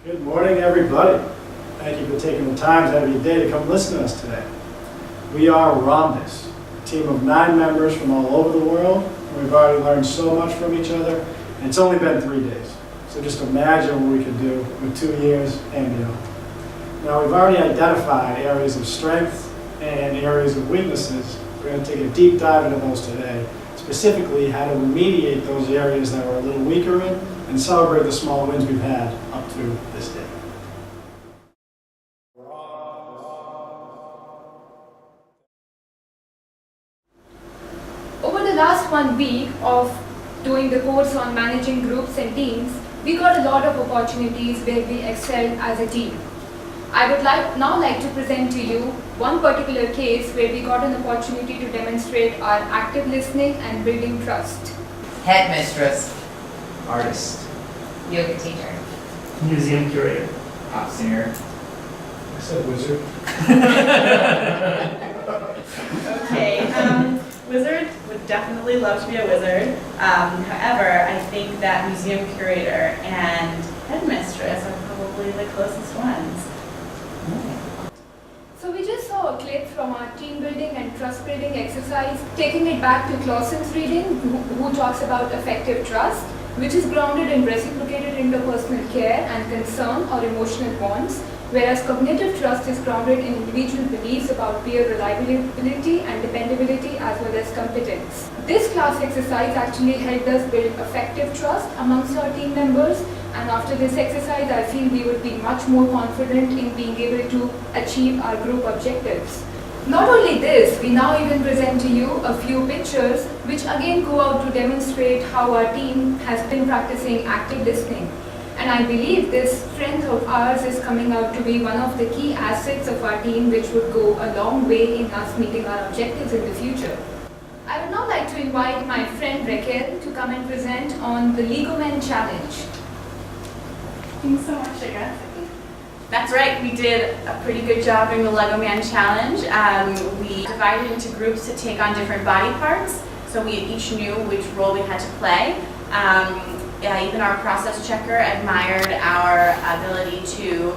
Good morning, everybody. Thank you for taking the time out of your day to come listen to us today. We are Rhombus, a team of 9 members from all over the world. We've already learned so much from each other, and it's only been 3 days. So just imagine what we could do with 2 years and beyond. Now, we've already identified areas of strength and areas of weaknesses. We're going to take a deep dive into those today, specifically how to remediate those areas that we're a little weaker in and celebrate the small wins we've had up to this day. Over the last 1 week of doing the course on managing groups and teams, we got a lot of opportunities where we excelled as a team. I would now like to present to you one particular case where we got an opportunity to demonstrate our active listening and building trust. Headmistress. Artist. Yoga teacher. Museum curator. Pop singer. I said wizard. Okay, wizard would definitely love to be a wizard. However, I think that museum curator and headmistress are probably the closest ones. So we just saw a clip from our team building and trust building exercise, taking it back to Clawson's reading, who talks about affective trust, which is grounded in reciprocated interpersonal care and concern or emotional bonds, whereas cognitive trust is grounded in individual beliefs about peer reliability and dependability as well as competence. This class exercise actually helped us build affective trust amongst our team members, and after this exercise I feel we would be much more confident in being able to achieve our group objectives. Not only this, we now even present to you a few pictures which again go out to demonstrate how our team has been practicing active listening. And I believe this strength of ours is coming out to be one of the key assets of our team, which would go a long way in us meeting our objectives in the future. I would now like to invite my friend Raquel to come and present on the Lego Man Challenge. Thanks so much, Shikha. That's right, we did a pretty good job in the Lego Man Challenge. We divided into groups to take on different body parts, so we each knew which role we had to play. Even our process checker admired our ability to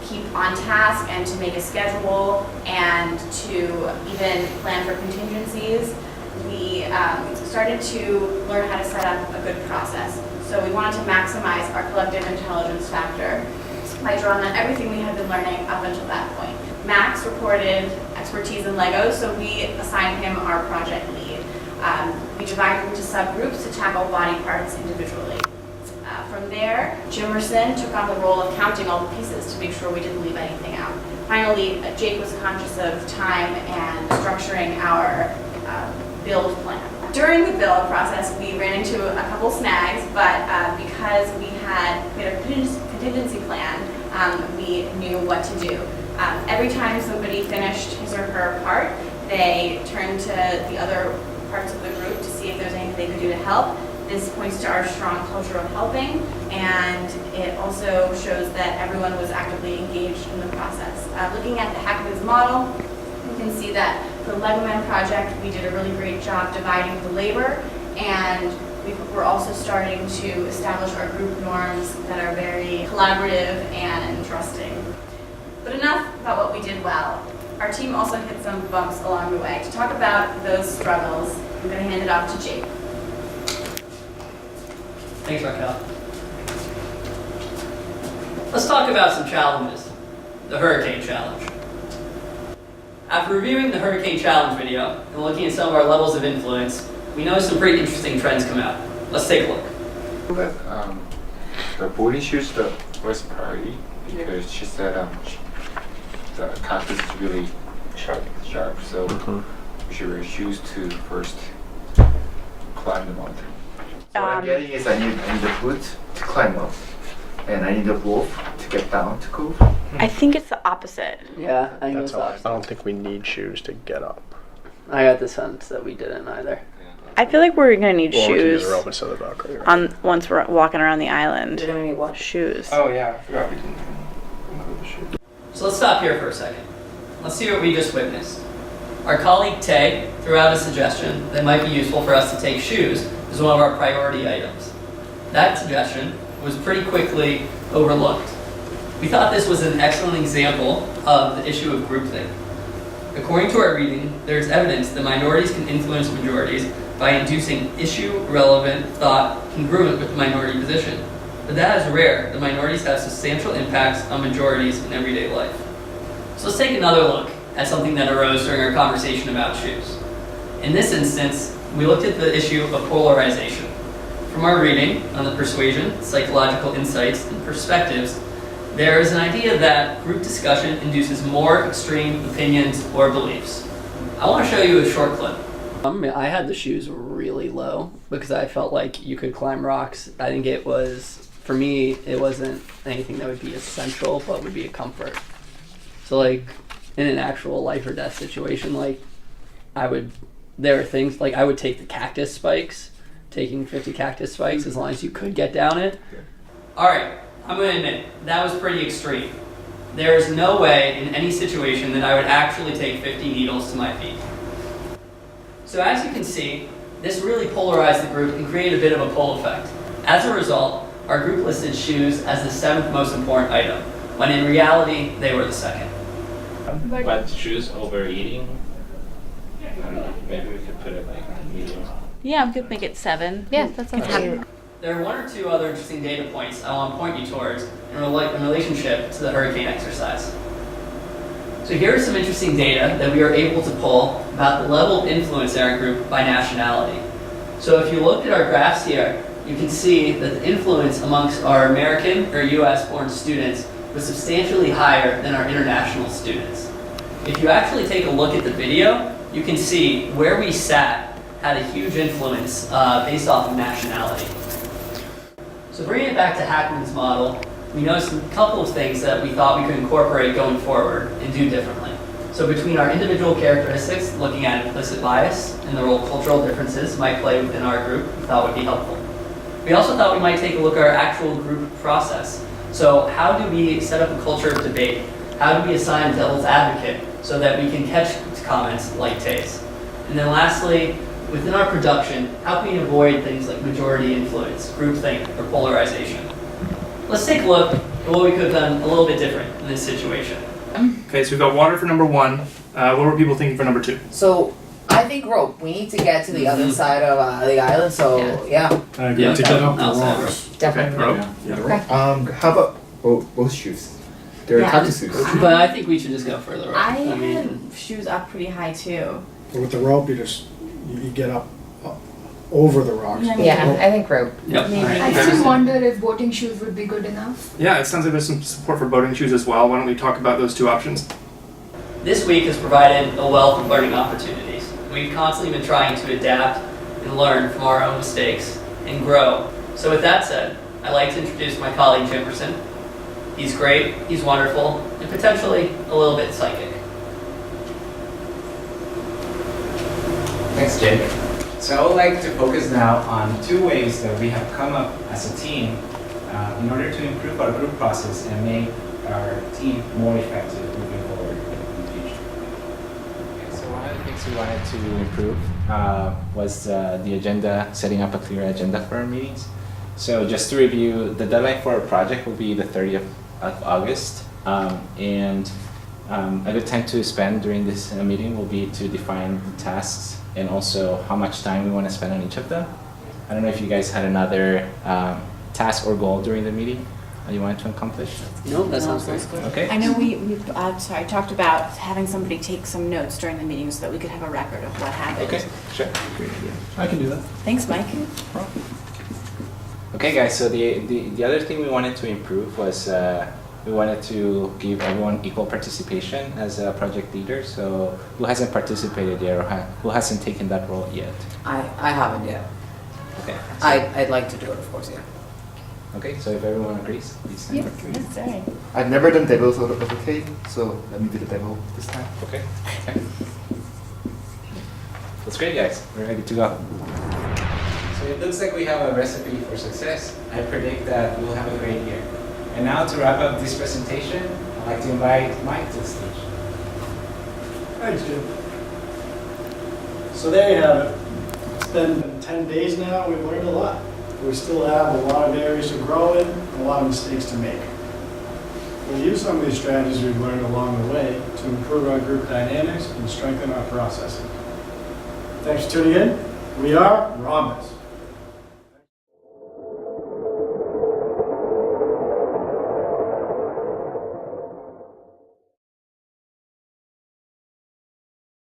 keep on task and to make a schedule and to even plan for contingencies. We started to learn how to set up a good process. So we wanted to maximize our collective intelligence factor by drawing on everything we had been learning up until that point. Max reported expertise in Legos, so we assigned him our project lead. We divided into subgroups to tackle body parts individually. From there, Jimerson took on the role of counting all the pieces to make sure we didn't leave anything out. Finally, Jake was conscious of time and structuring our build plan. During the build process, we ran into a couple snags, but because we had a contingency plan, we knew what to do. Every time somebody finished his or her part, they turned to the other parts of the group to see if there's anything they could do to help. This points to our strong culture of helping, and it also shows that everyone was actively engaged in the process. Looking at the Hackman's model, you can see that for the Lego Man project, we did a really great job dividing the labor, and we're also starting to establish our group norms that are very collaborative and trusting. But enough about what we did well. Our team also hit some bumps along the way. To talk about those struggles, I'm going to hand it off to Jake. Thanks, Raquel. Let's talk about some challenges. The Hurricane Challenge. After reviewing the Hurricane Challenge video and looking at some of our levels of influence, we noticed some pretty interesting trends come out. Let's take a look. The body shoes the first priority because she said the cactus is really sharp, so we should wear shoes to first climb the mountain. So what I'm getting is I need the boot to climb up, and I need the glove to get down to go. I think it's the opposite. Yeah, I think That's it's how opposite. I don't think we need shoes to get up. I got the sense that we didn't either. I feel like we're gonna need Well, we can shoes use a rope instead of Velcro, right? on once we're walking around the island. You're gonna need what? Shoes. Oh yeah, I forgot we didn't include the shoes. So let's stop here for a second. Let's see what we just witnessed. Our colleague Tay threw out a suggestion that might be useful for us to take shoes as one of our priority items. That suggestion was pretty quickly overlooked. We thought this was an excellent example of the issue of groupthink. According to our reading, there's evidence that minorities can influence majorities by inducing issue-relevant thought congruent with the minority position. But that is rare. The minorities have substantial impacts on majorities in everyday life. So let's take another look at something that arose during our conversation about shoes. In this instance, we looked at the issue of polarization. From our reading on the persuasion, psychological insights, and perspectives, there is an idea that group discussion induces more extreme opinions or beliefs. I want to show you a short clip. I had the shoes really low because I felt like you could climb rocks. I think it was, for me, it wasn't anything that would be essential, but would be a comfort. So like in an actual life or death situation, like there are things like I would take the cactus spikes, taking 50 cactus spikes as long as you could get down it. All right, I'm going to admit, that was pretty extreme. There is no way in any situation that I would actually take 50 needles to my feet. So as you can see, this really polarized the group and created a bit of a pull effect. As a result, our group listed shoes as the 7th most important item, when in reality, they were the 2nd. But shoes over eating? I don't know, maybe we could put it like medium. Yeah, we could make it 7. Yeah, that sounds good. There are 1 or 2 other interesting data points I want to point you towards in relationship to the hurricane exercise. So here are some interesting data that we were able to pull about the level of influence in our group by nationality. So if you look at our graphs here, you can see that the influence amongst our American or US born students was substantially higher than our international students. If you actually take a look at the video, you can see where we sat had a huge influence based off of nationality. So bringing it back to Hackman's model, we noticed a couple of things that we thought we could incorporate going forward and do differently. So between our individual characteristics, looking at implicit bias and the role cultural differences might play within our group, we thought would be helpful. We also thought we might take a look at our actual group process. So how do we set up a culture of debate? How do we assign a devil's advocate so that we can catch comments like Taeha's? And then lastly, within our production, how can we avoid things like majority influence, groupthink, or polarization? Let's take a look at what we could have done a little bit different in this situation. Okay, so we've got water for number 1. What were people thinking for number 2? So I think rope. We need to get to the other side of the island. So yeah. I agree. To get up the rocks. Definitely. Rope. How about both shoes? They're cactus shoes. But I think we should just go further up. I had shoes up pretty high too. But with the rope, you get up over the rocks. Yeah, I think rope. Yep. I still wonder if boating shoes would be good enough. Yeah, it sounds like there's some support for boating shoes as well. Why don't we talk about those 2 options? This week has provided a wealth of learning opportunities. We've constantly been trying to adapt and learn from our own mistakes and grow. So with that said, I'd like to introduce my colleague Jimerson. He's great, he's wonderful, and potentially a little bit psychic. Thanks, Jake. So I would like to focus now on 2 ways that we have come up as a team in order to improve our group process and make our team more effective moving forward in the future. Okay, so one of the things we wanted to improve was the agenda, setting up a clear agenda for our meetings. So just to review, the deadline for our project will be the 30th of August. And a good time to spend during this meeting will be to define the tasks and also how much time we want to spend on each of them. I don't know if you guys had another task or goal during the meeting that you wanted to accomplish? No, that sounds great. Okay. I know we talked about having somebody take some notes during the meeting so that we could have a record of what happened. Okay, sure. I can do that. Thanks, Mike. Okay, guys, so the other thing we wanted to improve was we wanted to give everyone equal participation as a project leader. So who hasn't participated yet or who hasn't taken that role yet? I haven't yet. Okay. I'd like to do it, of course, yeah. Okay, so if everyone agrees, please stand. Yes, sorry. I've never done devil's advocate, so let me be the devil this time. Okay. That's great, guys. We're ready to go. So it looks like we have a recipe for success. I predict that we'll have a great year. And now to wrap up this presentation, I'd like to invite Mike to the stage. Thanks, Jim. So there you have it. It's been 10 days now. We've learned a lot. We still have a lot of areas to grow in. and a lot of mistakes to make. We'll use some of these strategies we've learned along the way to improve our group dynamics and strengthen our processing. Thanks for tuning in. We are Rhombus.